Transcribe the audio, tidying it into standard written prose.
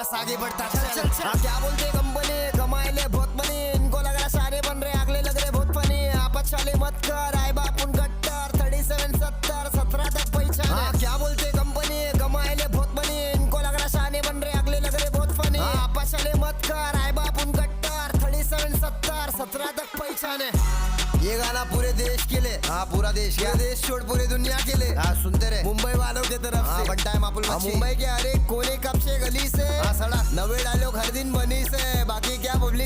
बस आगे बढ़ता चल। हाँ क्या बोलते कंपनी, कमाए ले बहुत मनी, इनको लग रहा सारे बन रहे, अगले लग रहे बहुत फनी। आपस वाले मत कर, आए बाप उन गट्टर 37 70 17 तक पहचान। हाँ क्या बोलते कंपनी, कमाए ले बहुत मनी, इनको लग रहा सारे बन रहे, अगले लग रहे बहुत फनी। आपस वाले मत कर, आए बाप उन गट्टर 37 70 17 तक पहचाने। ये गाना पूरे देश के लिए, हाँ पूरा देश, क्या देश छोड़ पूरी दुनिया के लिए। हाँ सुनते रहे मुंबई वालों की तरफ से। बनता है मापुल मुंबई के हर एक कोने कब से गली से, हाँ सड़क नवे डायलॉग हर दिन बनी से। बाकी क्या पब्लिक